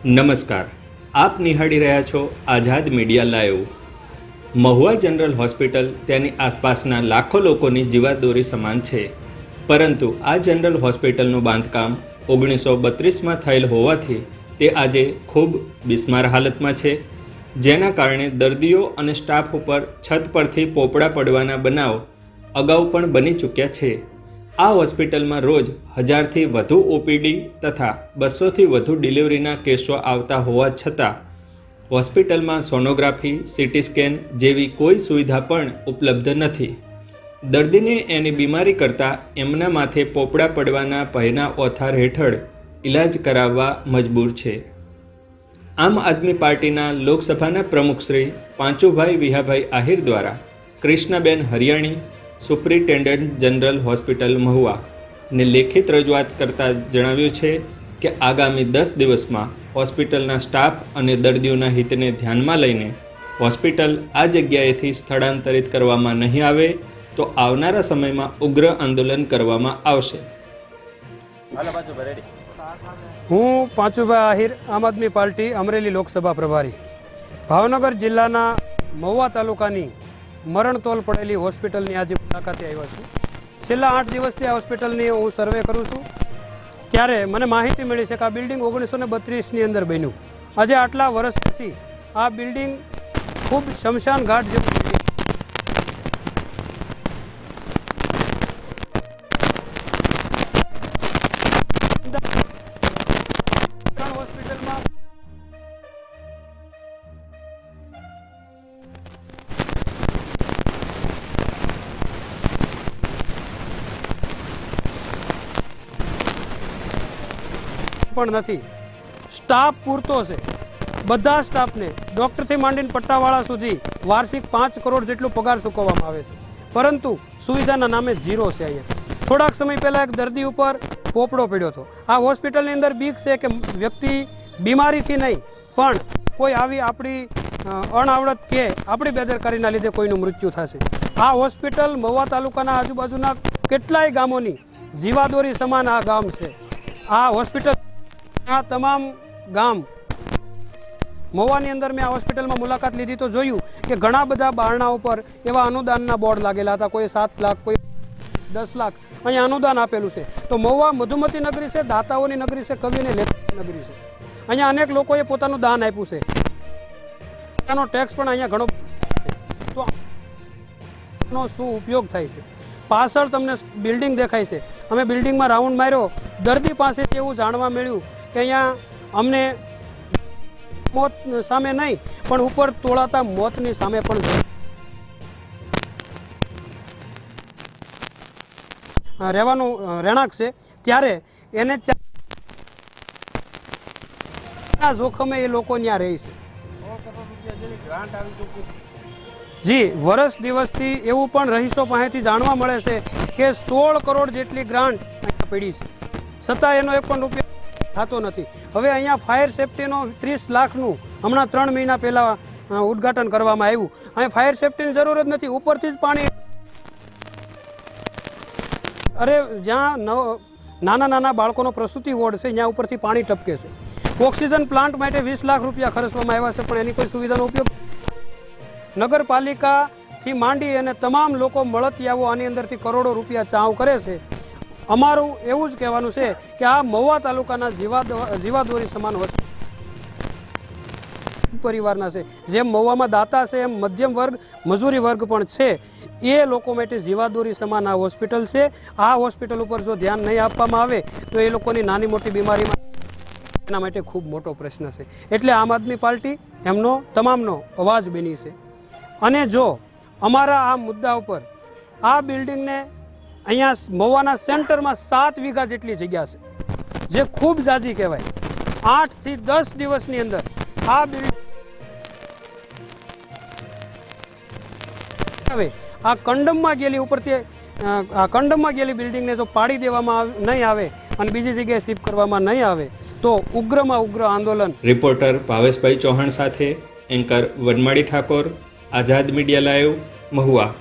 નમસ્કાર, આપ નિહાળી રહ્યા છો Azad media live. Mahuva general hospital તેની આસપાસના લાખો લોકોની જીવાદોરી સમાન છે, પરંતુ આ જનરલ હોસ્પિટલનું બાંધકામ 1932માં થયેલ હોવાથી તે આજે ખૂબ બિસ્માર હાલતમાં છે, જેના કારણે દર્દીઓ અને સ્ટાફ ઉપર છત પરથી પોપડા પડવાના બનાવ અગાઉ પણ બની ચૂક્યા છે। આ હોસ્પિટલમાં રોજ 1000થી વધુ ઓપીડી તથા 200થી વધુ ડિલિવરીના કેસો આવતા હોવા છતાં હોસ્પિટલમાં સોનોગ્રાફી, સીટી સ્કેન જેવી કોઈ સુવિધા પણ ઉપલબ્ધ નથી। દર્દીને એની બીમારી કરતાં એમના માથે પોપડા પડવાના ભયના ઓથાર હેઠળ ઇલાજ કરાવવા મજબૂર છે। આમ આદમી પાર્ટીના લોકસભાના પ્રમુખ શ્રી પાંચુભાઈ વિહાભાઈ આહિર દ્વારા Krishnaben Hariyani, superintendent general hospital Mahuva ને લેખિત રજૂઆત કરતાં જણાવ્યું છે કે આગામી 10 દિવસમાં હોસ્પિટલના સ્ટાફ અને દર્દીઓના હિતને ધ્યાનમાં લઈને હોસ્પિટલ આ જગ્યાએથી સ્થળાંતરિત કરવામાં નહીં આવે તો આવનારા સમયમાં ઉગ્ર આંદોલન કરવામાં આવશે। હું પાંચુભાઈ આહિર, આમ આદમી પાર્ટી અમરેલી લોકસભા પ્રભારી। ભાવનગર જિલ્લાના મહુવા તાલુકાની મરણતોલ પડેલી હોસ્પિટલની આજે મુલાકાતે આવ્યો છું। છેલ્લા 8 દિવસથી આ હોસ્પિટલની હું સર્વે કરું છું, ત્યારે મને માહિતી મળી છે કે આ બિલ્ડિંગ 1932ની અંદર બન્યું। આજે આટલા વર્ષ પછી આ બિલ્ડિંગ ખૂબ શમશાન ઘાટ જેવું હોસ્પિટલમાં પણ નથી। સ્ટાફ પૂરતો છે, બધા સ્ટાફને ડૉક્ટરથી માંડીને પટ્ટાવાળા સુધી વાર્ષિક 5 કરોડ જેટલો પગાર ચૂકવવામાં આવે છે, પરંતુ સુવિધાના નામે ઝીરો છે। અહીંયા થોડાક સમય પહેલાં એક દર્દી ઉપર પોપડો પડ્યો હતો। આ હોસ્પિટલની અંદર બીક છે કે વ્યક્તિ બીમારીથી નહીં પણ કોઈ આવી આપણી અણઆવડત કે આપણી બેદરકારીના લીધે કોઈનું મૃત્યુ થશે। આ હોસ્પિટલ મહુવા તાલુકાના આજુબાજુના કેટલાય ગામોની જીવાદોરી સમાન આ ગામ છે। આ હોસ્પિટલ આ તમામ ગામ મહુવાની અંદર મેં આ હોસ્પિટલમાં મુલાકાત લીધી તો જોયું કે ઘણા બધા બારણા ઉપર એવા અનુદાનના બોર્ડ લાગેલા હતા। કોઈ 7 લાખ, કોઈ 10 લાખ અહીંયા અનુદાન આપેલું છે। તો મહુવા મધુમતી નગરી છે, દાતાઓની નગરી છે, કવિને લેખકની નગરી છે। અહીંયા અનેક લોકોએ પોતાનું દાન આપ્યું છે, પોતાનો ટેક્સ પણ અહીંયા ઘણો, તો આનો શું ઉપયોગ થાય છે? પાછળ તમને બિલ્ડિંગ દેખાય છે, અમે બિલ્ડિંગમાં રાઉન્ડ માર્યો, દર્દી પાસેથી એવું જાણવા મળ્યું કે અહીંયા અમને મોત સામે નહીં પણ ઉપર તોળાતા મોતની સામે પણ રહેવાનું રહેણાંક છે, ત્યારે એને જોખમે એ લોકો ત્યાં રહે છે। જી, વર્ષ દિવસથી એવું પણ રહીશો પાસેથી જાણવા મળે છે કે 16 કરોડ જેટલી ગ્રાન્ટ અહીંયા પડી છે, છતાં એનો એક પણ રૂપિયો થતો નથી। હવે અહીંયા ફાયર સેફ્ટીનો 30 લાખનું હમણાં 3 મહિના પહેલાં ઉદ્ઘાટન કરવામાં આવ્યું। અહીંયા ફાયર સેફ્ટીની જરૂર જ નથી, ઉપરથી જ પાણી, અરે જ્યાં નાના નાના બાળકોનો પ્રસૂતિ વોર્ડ છે ત્યાં ઉપરથી પાણી ટપકે છે। ઓક્સિજન પ્લાન્ટ માટે 20 લાખ રૂપિયા ખર્ચવામાં આવ્યા છે, પણ એની કોઈ સુવિધાનો ઉપયોગ નગરપાલિકાથી માંડી અને તમામ લોકો મળતિયાઓ આની અંદરથી કરોડો રૂપિયા ચાવ કરે છે। અમારું એવું જ કહેવાનું છે કે આ મહુવા તાલુકાના જીવાદોરી સમાન પરિવારના છે। જેમ મહુવામાં દાતા છે એમ મધ્યમ વર્ગ, મજૂરી વર્ગ પણ છે, એ લોકો માટે જીવાદોરી સમાન આ હોસ્પિટલ છે। આ હોસ્પિટલ ઉપર જો ધ્યાન નહીં આપવામાં આવે તો એ લોકોની નાની મોટી બીમારીમાં એના માટે ખૂબ મોટો પ્રશ્ન છે। એટલે આમ આદમી પાર્ટી એમનો તમામનો અવાજ બની છે, અને જો અમારા આ મુદ્દા ઉપર આ બિલ્ડિંગને અહીંયા મહુવાના સેન્ટરમાં 7 વીઘા જેટલી જગ્યા છે, જે ખૂબ ઝાઝી કહેવાય। 8 થી 10 દિવસની અંદર આ બિલ્ડિંગ હવે આ કંડમમાં ગયેલી ઉપરથી આ કંડમમાં ગયેલી બિલ્ડિંગને જો પાડી દેવામાં નહીં આવે અને બીજી જગ્યાએ શિફ્ટ કરવામાં નહીં આવે તો ઉગ્રમાં ઉગ્ર આંદોલન। રિપોર્ટર ભાવેશભાઈ ચૌહાણ સાથે એન્કર વનમાળી ઠાકોર, આઝાદ મીડિયા લાઈવ, મહુવા।